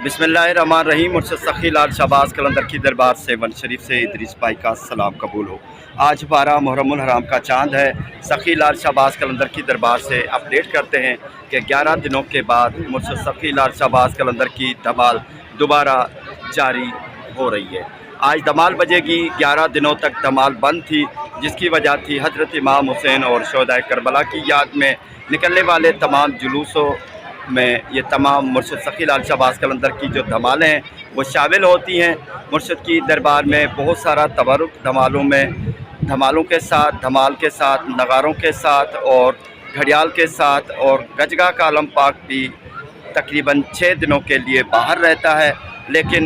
बिस्मिल्लाहिर्रहमानिर्रहीम। मुर्शिद सखी लाल शहबाज कलंदर की दरबार से वन शरीफ से इदरीस भाई का सलाम कबूल हो। आज 12 मुहर्रमुल हराम का चांद है। सखी लाल शहबाज कलंदर की दरबार से अपडेट करते हैं कि 11 दिनों के बाद मुर्शिद सखी लाल शहबाज कलंदर की धमाल दोबारा जारी हो रही है। आज धमाल बजेगी। 11 दिनों तक धमाल बंद थी, जिसकी वजह थी हज़रत इमाम हुसैन और शोहदाए करबला की याद में निकलने वाले तमाम जुलूसों में ये तमाम मुर्शिद सखी लाल शहबाज कलंदर की जो धमालें हैं वो शामिल होती हैं। मुर्शिद की दरबार में बहुत सारा तबरुक धमालों के साथ, धमाल के साथ, नगारों के साथ और घड़ियाल के साथ और गजगा का आलम पाक भी तकरीबन 6 दिनों के लिए बाहर रहता है। लेकिन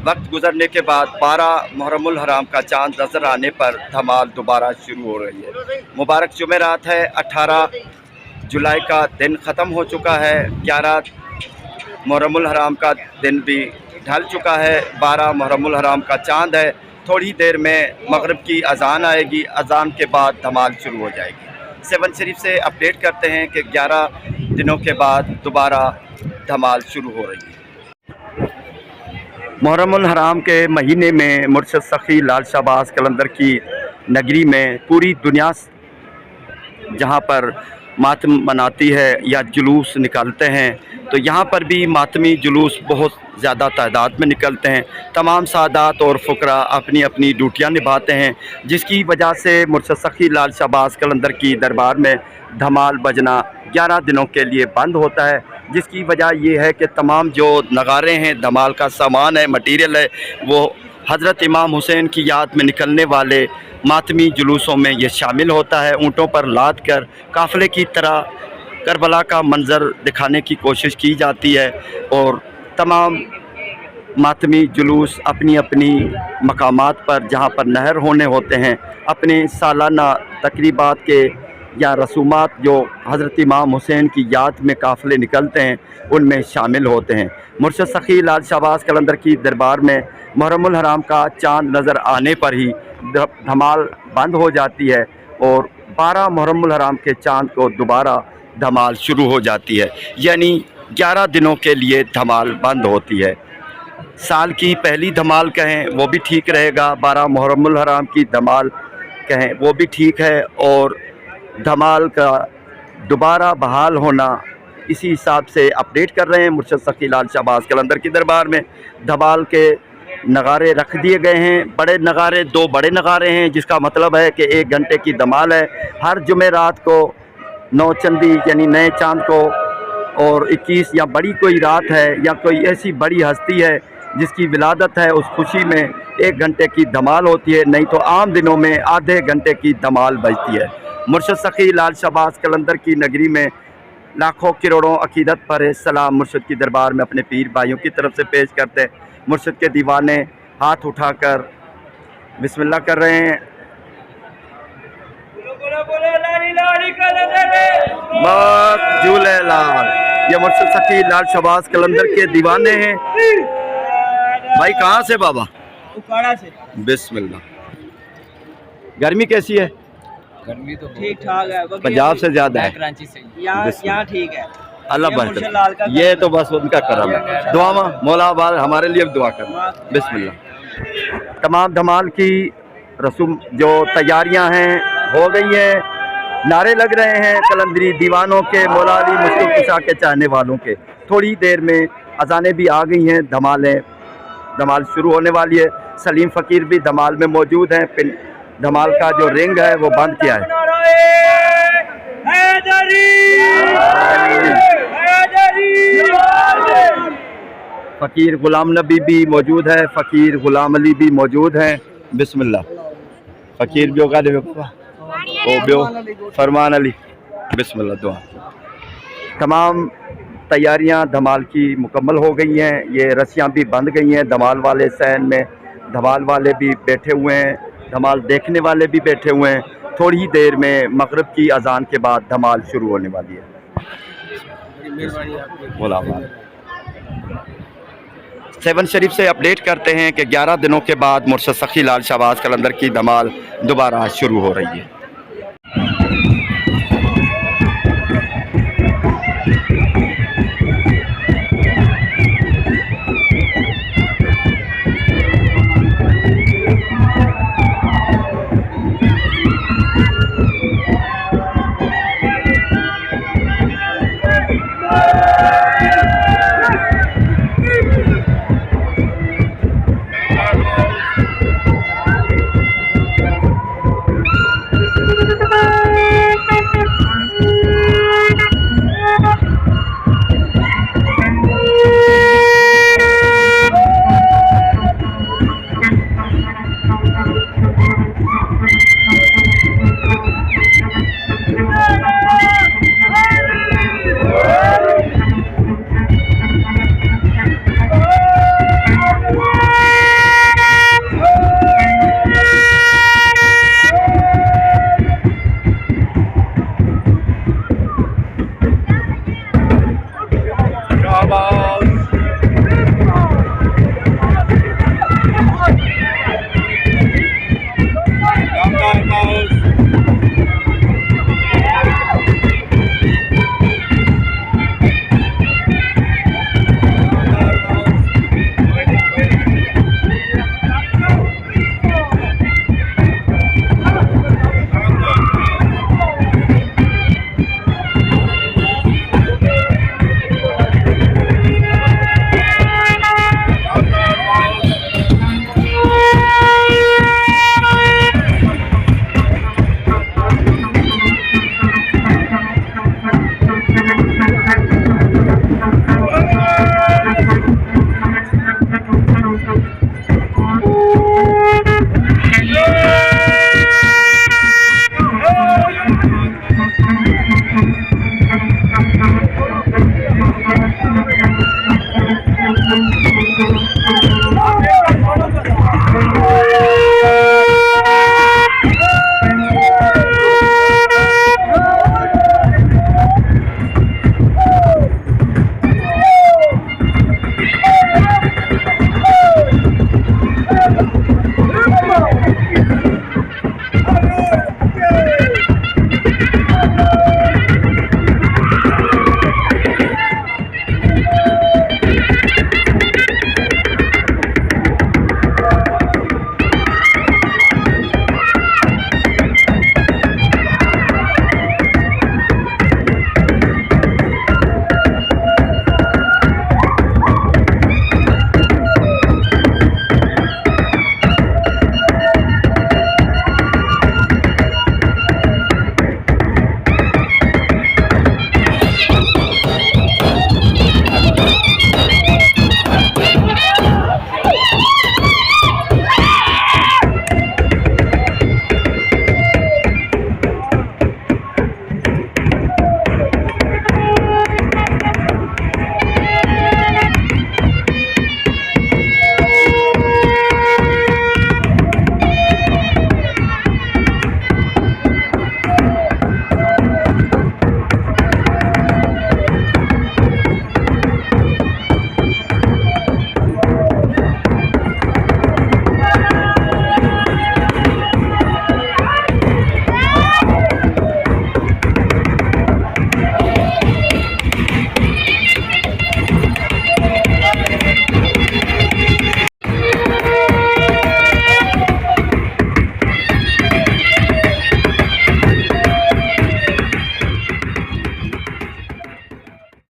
वक्त गुजरने के बाद 12 मुहर्रमुल हराम का चांद नज़र आने पर धमाल दोबारा शुरू हो रही है। मुबारक जुमेरात है। 18 जुलाई का दिन ख़त्म हो चुका है। 11 मुहर्रमुल हराम का दिन भी ढल चुका है। 12 मुहर्रमुल हराम का चांद है। थोड़ी देर में मगरिब की अजान आएगी। अजान के बाद धमाल शुरू हो जाएगी। सेवन शरीफ से अपडेट करते हैं कि 11 दिनों के बाद दोबारा धमाल शुरू हो रही है। मुहर्रमुल हराम के महीने में मुर्शिद सखी लाल शहबाज कलंदर की नगरी में पूरी दुनिया जहाँ पर मातम मनाती है या जुलूस निकालते हैं, तो यहाँ पर भी मातमी जुलूस बहुत ज़्यादा तादाद में निकलते हैं। तमाम सादात और फ़ुकरा अपनी अपनी ड्यूटियाँ निभाते हैं, जिसकी वजह से मुर्शिद सखी लाल शहबाज कलंदर की दरबार में धमाल बजना 11 दिनों के लिए बंद होता है। जिसकी वजह ये है कि तमाम जो नगारे हैं, धमाल का सामान है, मटीरियल है, वो हज़रत इमाम हुसैन की याद में निकलने वाले मातमी जुलूसों में ये शामिल होता है। ऊँटों पर लाद कर काफ़िले की तरह करबला का मंज़र दिखाने की कोशिश की जाती है और तमाम मातमी जुलूस अपनी अपनी मकामात पर, जहाँ पर नहर होने होते हैं, अपने सालाना तकरीबात के या रसूमात जो हज़रत इमाम हुसैन की याद में काफ़िले निकलते हैं, उनमें शामिल होते हैं। मुर्शिद सखी लाल शहबाज कलंदर की दरबार में मुहर्रमुल हराम का चांद नज़र आने पर ही धमाल बंद हो जाती है और 12 मुहर्रमुल हराम के चांद को दोबारा धमाल शुरू हो जाती है। यानी 11 दिनों के लिए धमाल बंद होती है। साल की पहली धमाल कहें वो भी ठीक रहेगा, 12 मुहर्रमुल हराम की धमाल कहें वो भी ठीक है, और धमाल का दोबारा बहाल होना इसी हिसाब से अपडेट कर रहे हैं। मुर्शिद सखी लाल शहबाज कलंदर की दरबार में धमाल के नगारे रख दिए गए हैं। बड़े नगारे, 2 बड़े नगारे हैं, जिसका मतलब है कि 1 घंटे की धमाल है। हर जुमेरात को नौचंदी यानी नए चांद को और 21 या बड़ी कोई रात है या कोई ऐसी बड़ी हस्ती है जिसकी विलादत है, उस खुशी में 1 घंटे की धमाल होती है। नहीं तो आम दिनों में आधे घंटे की धमाल बजती है। मुर्शिद सखी लाल शहबाज कलंदर की नगरी में लाखों करोड़ों अकीदत पर सलाम मुर्शिद की दरबार में अपने पीर भाइयों की तरफ से पेश करते हैं। मुर्शिद के दीवाने हाथ उठाकर बिस्मिल्लाह कर रहे हैं। ये मुर्शिद सखी लाल शहबाज कलंदर के दीवाने हैं। भाई कहाँ से बाबा? उकाड़ा से। बिस्मिल्लाह। गर्मी कैसी है? गर्मी तो ठीक ठाक है, पंजाब से ज़्यादा है, कराची से। यहाँ ठीक है। अल्लाह बरकत। ये तो बस उनका करम है। दुआ मौला आबाद हमारे लिए भी दुआ करना। बिस्मिल्लाह। तमाम धमाल की रसूम जो तैयारियां हैं हो गई हैं। नारे लग रहे हैं कलंदरी दीवानों के, मौला अली मुश्किल कुशा के चाहने वालों के। थोड़ी देर में अजानें भी आ गई हैं। धमाल शुरू होने वाली है। सलीम फ़कीर भी धमाल में मौजूद हैं। धमाल का जो रिंग है वो बंद किया है। फ़कीर गुलाम नबी भी मौजूद है, फ़कीर गुलाम अली भी मौजूद हैं। बिस्मिल्लाह। फ़कीर बियो गाले ओ बियो फरमान अली। बिस्मिल्लाह। दुआ। तमाम तैयारियां धमाल की मुकम्मल हो गई हैं। ये रस्सियां भी बंध गई हैं धमाल वाले सहन में। धमाल वाले भी बैठे हुए हैं, धमाल देखने वाले भी बैठे हुए हैं। थोड़ी देर में मगरिब की अजान के बाद धमाल शुरू होने वाली है। सेवन शरीफ से अपडेट करते हैं कि 11 दिनों के बाद मुर्शिद सखी लाल शहबाज कलंदर की धमाल दोबारा शुरू हो रही है।